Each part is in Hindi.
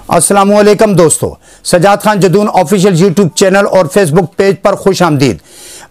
अस्सलामुअलैकुम दोस्तों, Sajjad Khan Jadoon official YouTube channel और फेसबुक पेज पर खुश आमदीद।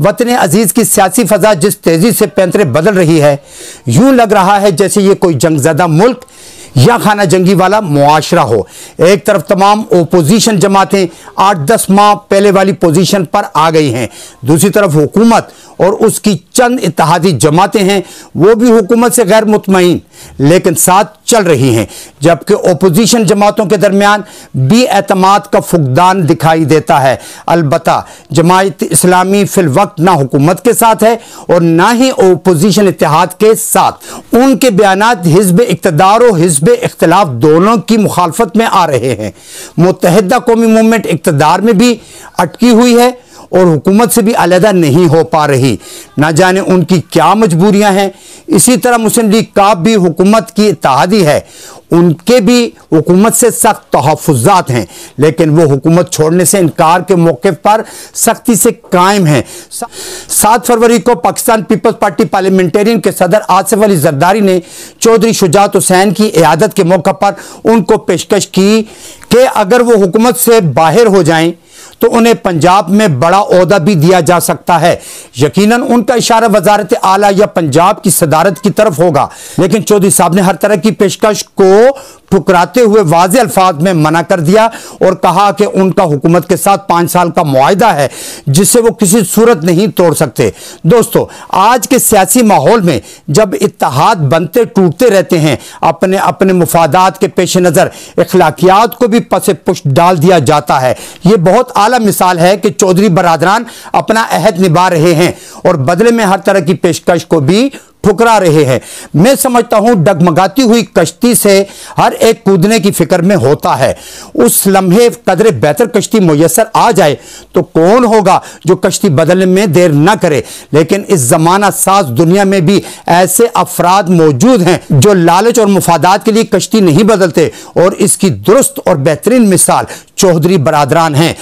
वतन अजीज की सियासी फजा जिस तेजी से पैंतरे बदल रही है, यूं लग रहा है जैसे ये कोई जंगज़दा मुल्क या खाना जंगी वाला मुआशरा हो। एक तरफ तमाम ओपोजिशन जमातें 8-10 माह पहले वाली पोजीशन पर आ गई हैं, दूसरी तरफ हुकूमत और उसकी चंद इत्तेहादी जमातें हैं, वो भी हुकूमत से गैर मुतमईन लेकिन साथ चल रही हैं, जबकि ओपोजिशन जमातों के दरमियान बेएतमाद का फुकदान दिखाई देता है। अलबत्ता जमात इस्लामी फिल वक्त ना हुकूमत के साथ है और ना ही ओपोजिशन इत्तेहाद के साथ। उनके बयानात हिज़्ब इक़्तिदार और हिज़्ब इख्तिलाफ दोनों की मुखालफत में आ रहे हैं। मुत्तहिदा कौमी मूवमेंट इक़्तिदार में भी अटकी हुई है और हुकूमत से भी अलहदा नहीं हो पा रही, ना जाने उनकी क्या मजबूरियां हैं। इसी तरह मुस्लिम लीग का भी हुकूमत की इत्तेहादी है, उनके भी हुकूमत से सख्त तहफ़्फ़ुज़ात हैं, लेकिन वो हुकूमत छोड़ने से इनकार के मौके पर सख्ती से कायम हैं। 7 फरवरी को पाकिस्तान पीपल्स पार्टी पार्लियामेंटेरियन के सदर आसिफ अली जरदारी ने चौधरी शुजात हुसैन की इयादत के मौके पर उनको पेशकश की कि अगर वो हुकूमत से बाहर हो जाएं तो उन्हें पंजाब में बड़ा ओहदा भी दिया जा सकता है। यकीनन उनका इशारा वजारत आला या पंजाब की सदारत की तरफ होगा, लेकिन चौधरी साहब ने हर तरह की पेशकश को ठुकराते हुए वाज़े अल्फाज में मना कर दिया और कहा कि उनका हुकूमत के साथ 5 साल का मुआहिदा है जिसे वो किसी सूरत नहीं तोड़ सकते। दोस्तों, आज के सियासी माहौल में जब इत्तेहाद बनते टूटते रहते हैं, अपने अपने मुफादात के पेश नज़र इखलाकियात को भी पसे पुष्ट डाल दिया जाता है। ये बहुत आला मिसाल है कि चौधरी बरादरान अपना अहद निभा रहे हैं और बदले में हर तरह की पेशकश को भी ठुकरा रहे हैं। मैं समझता हूं डगमगाती हुई कश्ती से हर एक कूदने की फिक्र में होता है। उस लम्हे कदरे बेहतर कश्ती मुयस्सर आ जाए तो कौन होगा जो कश्ती बदलने में देर न करे। लेकिन इस जमाना साज दुनिया में भी ऐसे अफराद मौजूद हैं जो लालच और मुफादात के लिए कश्ती नहीं बदलते, और इसकी दुरुस्त और बेहतरीन मिसाल चौधरी बरादरान हैं।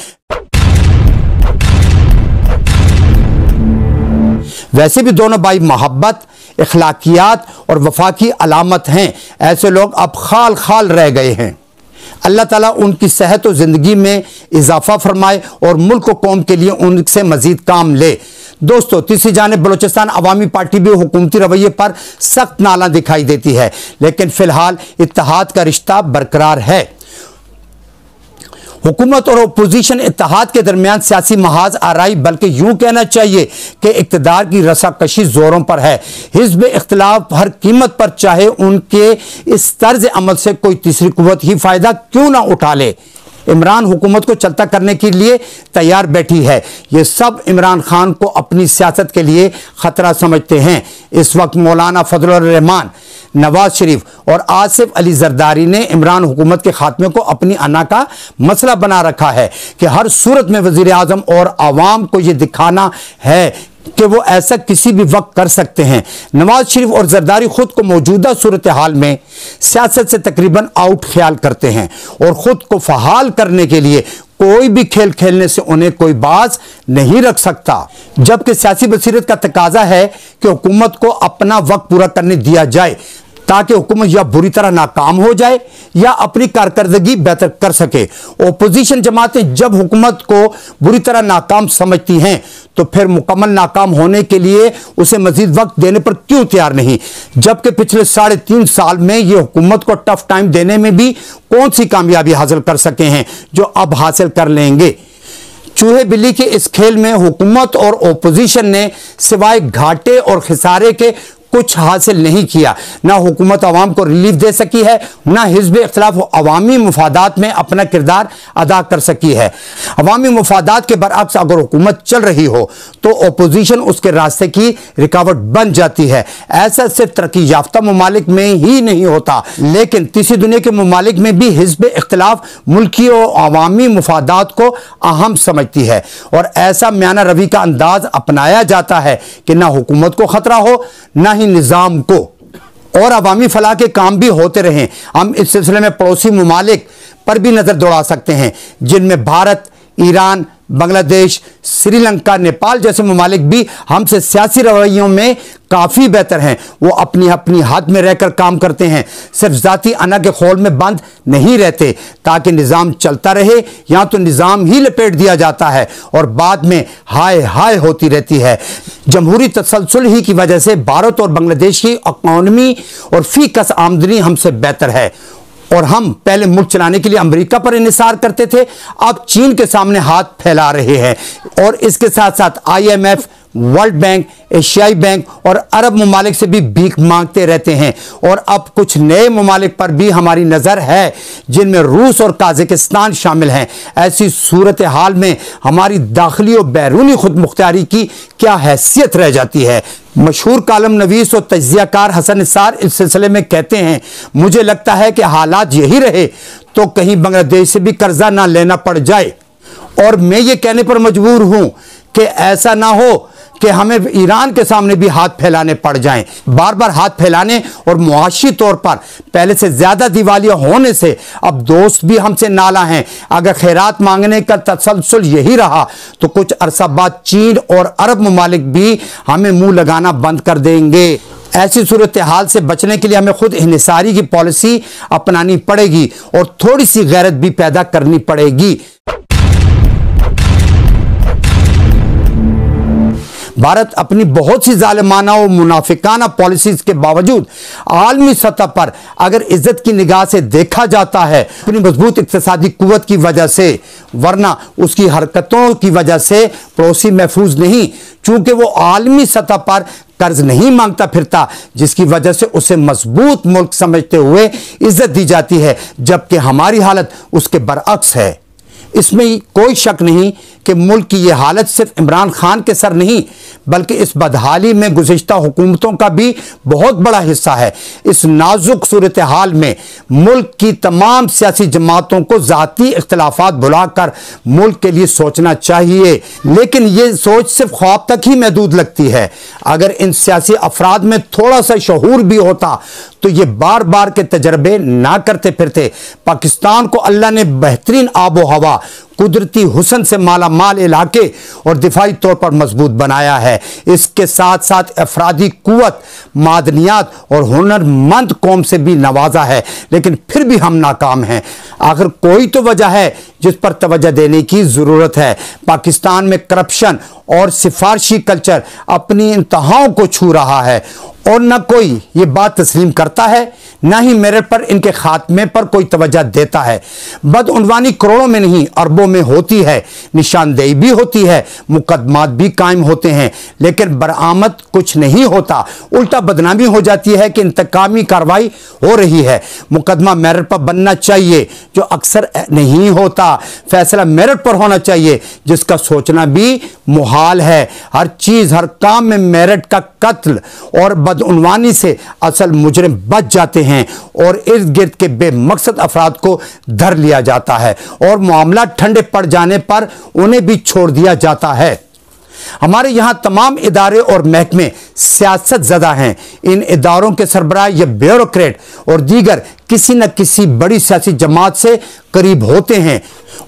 वैसे भी दोनों भाई मोहब्बत, इखलाकियात और वफा की अलामत हैं। ऐसे लोग अब खाल खाल रह गए हैं। अल्लाह ताला उनकी सेहत और ज़िंदगी में इजाफा फरमाए और मुल्क व कौम के लिए उनसे मजीद काम ले। दोस्तों, तीसरी जानिब बलूचिस्तान अवामी पार्टी भी हुकूमती रवैये पर सख्त नाला दिखाई देती है, लेकिन फ़िलहाल इत्तेहाद का रिश्ता बरकरार है। हुकूमत और अपोजिशन इत्तेहाद के दरमियान सियासी महाज आराई, बल्कि यूं कहना चाहिए कि इक़्तिदार की रसाकशी जोरों पर है। हिज़्ब इख्तिलाफ हर कीमत पर, चाहे उनके इस तर्ज अमल से कोई तीसरी कुव्वत ही फ़ायदा क्यों ना उठा ले, इमरान हुकूमत को चलता करने के लिए तैयार बैठी है। ये सब इमरान खान को अपनी सियासत के लिए ख़तरा समझते हैं। इस वक्त मौलाना फजलुर रहमान, नवाज शरीफ और आसिफ अली जरदारी ने इमरान हुकूमत के खात्मे को अपनी अना का मसला बना रखा है कि हर सूरत में वज़ीर आज़म और आवाम को ये दिखाना है कि वो ऐसा किसी भी वक्त कर सकते हैं। नवाज शरीफ और जरदारी खुद को मौजूदा सूरत हाल में सियासत से तकरीबन आउट ख्याल करते हैं और ख़ुद को फ़हाल करने के लिए कोई भी खेल खेलने से उन्हें कोई बाज नहीं रख सकता। जबकि सियासी बसीरत का तकाजा है कि हुकूमत को अपना वक्त पूरा करने दिया जाए ताकि हुकूमत या बुरी तरह नाकाम हो जाए या अपनी कारकर्दगी बेहतर कर सके। ओपोजिशन जमातें जब हुकूमत को बुरी तरह नाकाम समझती हैं तो फिर मुकम्मल नाकाम होने के लिए उसे मजीद वक्त देने पर क्यों तैयार नहीं, जबकि पिछले 3.5 साल में ये हुकूमत को टफ टाइम देने में भी कौन सी कामयाबी हासिल कर सके हैं जो अब हासिल कर लेंगे। चूहे बिल्ली के इस खेल में हुकूमत और ओपोजिशन ने सिवाय घाटे और खिसारे के कुछ हासिल नहीं किया। ना हुकूमत अवाम को रिलीफ दे सकी है, ना हिज़्ब इख्तिलाफ अवामी मुफादात में अपना किरदार अदा कर सकी है। अवामी मुफादात के बरअक्स अगर हुकूमत चल रही हो तो ओपोजिशन उसके रास्ते की रुकावट बन जाती है। ऐसा सिर्फ तरक्की याफ्ता ममालिक में ही नहीं होता, लेकिन तीसरी दुनिया के ममालिक में भी हिज़्ब इख्तिलाफ मुल्की और अवामी मुफादात को अहम समझती है और ऐसा म्याना रवि का अंदाज अपनाया जाता है कि ना हुकूमत को खतरा हो ना निजाम को, और अवामी फलाह के काम भी होते रहें। हम इस सिलसिले में पड़ोसी ममालिक पर भी नजर दौड़ा सकते हैं जिनमें भारत, ईरान, बांग्लादेश, श्रीलंका, नेपाल जैसे ममालिक भी हमसे सियासी रवैयों में काफ़ी बेहतर हैं। वो अपनी अपनी हद में रहकर काम करते हैं, सिर्फ ज़ाती अना के खौल में बंद नहीं रहते ताकि निज़ाम चलता रहे। यहाँ तो निज़ाम ही लपेट दिया जाता है और बाद में हाय हाय होती रहती है। जमहूरी तसलसल ही की वजह से भारत और बांग्लादेश की इकॉनमी और फी कस आमदनी हमसे बेहतर है और हम पहले मुल्क चलाने के लिए अमेरिका पर इन्हिसार करते थे, अब चीन के सामने हाथ फैला रहे हैं और इसके साथ साथ IMF, वर्ल्ड बैंक, एशियाई बैंक और अरब ममालिक से भी भीख मांगते रहते हैं। और अब कुछ नए ममालिक पर भी हमारी नज़र है जिनमें रूस और काज़ाकिस्तान शामिल हैं। ऐसी सूरत हाल में हमारी दाखिली और बैरूनी खुद मुख्तारी की क्या हैसियत रह जाती है। मशहूर कालम नवीस और तज्जियाकार हसन निसार इस सिलसिले में कहते हैं, मुझे लगता है कि हालात यही रहे तो कहीं बांग्लादेश से भी कर्जा ना लेना पड़ जाए और मैं ये कहने पर मजबूर हूं कि ऐसा ना हो कि हमें ईरान के सामने भी हाथ फैलाने पड़ जाएं। बार बार हाथ फैलाने और मुआशी तौर पर पहले से ज्यादा दिवालिया होने से अब दोस्त भी हमसे नाला हैं। अगर खैरात मांगने का तसलसल यही रहा तो कुछ अरसा बाद चीन और अरब ममालिक भी हमें मुंह लगाना बंद कर देंगे। ऐसी सूरत हाल से बचने के लिए हमें खुद इन्हिसारी की पॉलिसी अपनानी पड़ेगी और थोड़ी सी गैरत भी पैदा करनी पड़ेगी। भारत अपनी बहुत सी जालिमाना और मुनाफिकाना पॉलिसीज के बावजूद आलमी सतह पर अगर इज्जत की निगाह से देखा जाता है अपनी मजबूत इक्तिसादी कुव्वत की वजह से, वरना उसकी हरकतों की वजह से पड़ोसी महफूज नहीं, चूंकि वो आलमी सतह पर कर्ज नहीं मांगता फिरता जिसकी वजह से उसे मजबूत मुल्क समझते हुए इज्जत दी जाती है, जबकि हमारी हालत उसके बरअक्स है। इसमें कोई शक नहीं कि मुल्क की यह हालत सिर्फ इमरान खान के सर नहीं बल्कि इस बदहाली में गुज़िश्ता हुकूमतों का भी बहुत बड़ा हिस्सा है। इस नाजुक सूरत हाल में मुल्क की तमाम सियासी जमातों को ज़ाती इख्तिलाफात भुलाकर मुल्क के लिए सोचना चाहिए, लेकिन ये सोच सिर्फ ख्वाब तक ही महदूद लगती है। अगर इन सियासी अफराद में थोड़ा सा शऊर भी होता तो ये बार बार के तजर्बे ना करते फिरते। पाकिस्तान को अल्लाह ने बेहतरीन आबो हवा, कुदरती हुस्न से माला माल इलाके और दिफाई तौर पर मजबूत बनाया है। इसके साथ साथ अफरादी कुव्वत, मादनियात और हुनरमंद कौम से भी नवाजा है, लेकिन फिर भी हम नाकाम हैं। आखिर कोई तो वजह है जिस पर तवज्जो देने की ज़रूरत है। पाकिस्तान में करप्शन और सिफारशी कल्चर अपनी इंतहाओं को छू रहा है और न कोई ये बात तस्लीम करता है, न ही मेरिट पर इनके खात्मे पर कोई तवज्जो देता है। बदउनवानी करोड़ों में नहीं अरबों में होती है, निशानदेही भी होती है, मुकदमात भी कायम होते हैं, लेकिन बरामद कुछ नहीं होता। उल्टा बदनामी हो जाती है कि इंतकामी कार्रवाई हो रही है। मुकदमा मेरिट पर बनना चाहिए जो अक्सर नहीं होता। फैसला मेरिट पर होना चाहिए जिसका सोचना भी मुहाल है। हर चीज़ हर काम में मेरिट का कत्ल और बदउनवानी से असल मुजरिम बच जाते हैं और इर्द गिर्द के बेमकसद अफराद को धर लिया जाता है और मामला ठंडे पड़ जाने पर उन्हें भी छोड़ दिया जाता है। हमारे यहाँ तमाम इदारे और महकमे सियासत ज़दा हैं। इन इदारों के सरबराह या ब्यूरोक्रेट और दीगर किसी न किसी बड़ी सियासी जमात से करीब होते हैं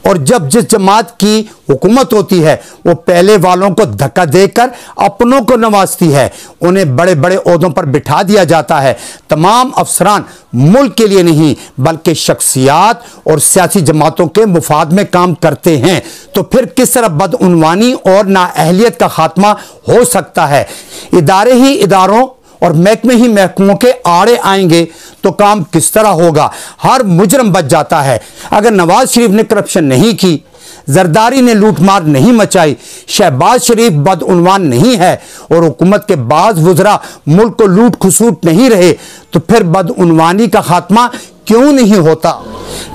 और जब जिस जमात की हुकूमत होती है वो पहले वालों को धक्का देकर अपनों को नवाजती है, उन्हें बड़े बड़े ओहदों पर बिठा दिया जाता है। तमाम अफसरान मुल्क के लिए नहीं बल्कि शख्सियात और सियासी जमातों के मुफाद में काम करते हैं, तो फिर किस तरह बदउनवानी और नाअहलियत का खात्मा हो सकता है। इदारे ही इदारों और महकमे ही महकमों के आड़े आएंगे तो काम किस तरह होगा। हर मुजरम बच जाता है। अगर नवाज शरीफ ने करप्शन नहीं की, जरदारी ने लूटमार नहीं मचाई, शहबाज शरीफ बदउनवान नहीं है और हुकूमत के बाज़ वज़रा मुल्क को लूट खसूट नहीं रहे, तो फिर बदउनवानी का खात्मा क्यों नहीं होता।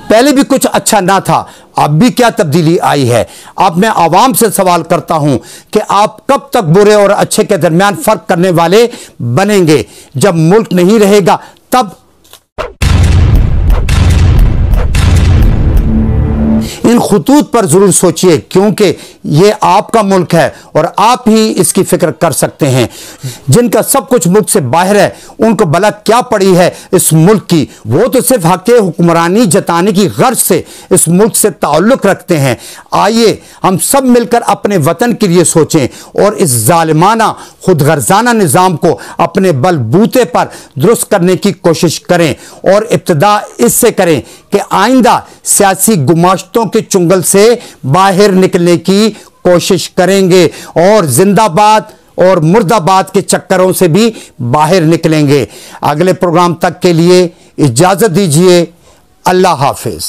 पहले भी कुछ अच्छा ना था, अब भी क्या तब्दीली आई है। अब मैं आवाम से सवाल करता हूं कि आप कब तक बुरे और अच्छे के दरमियान फर्क करने वाले बनेंगे। जब मुल्क नहीं रहेगा तब। इन इन खुतूत पर जरूर सोचिए, क्योंकि ये आपका मुल्क है और आप ही इसकी फिक्र कर सकते हैं। जिनका सब कुछ मुल्क से बाहर है, उनको भला क्या पड़ी है इस मुल्क की? वो तो सिर्फ हक़ हुक्मरानी जताने की गर्ज से इस मुल्क से ताल्लुक रखते हैं। आइए हम सब मिलकर अपने वतन के लिए सोचें और इस जालिमाना खुदगर्जाना निज़ाम को अपने बलबूते पर दुरुस्त करने की कोशिश करें, और इब्तिदा इससे करें कि आइंदा सियासी गुमाश्तों के चुंगल से बाहर निकलने की कोशिश करेंगे और जिंदाबाद और मुर्दाबाद के चक्करों से भी बाहर निकलेंगे। अगले प्रोग्राम तक के लिए इजाजत दीजिए। अल्लाह हाफिज।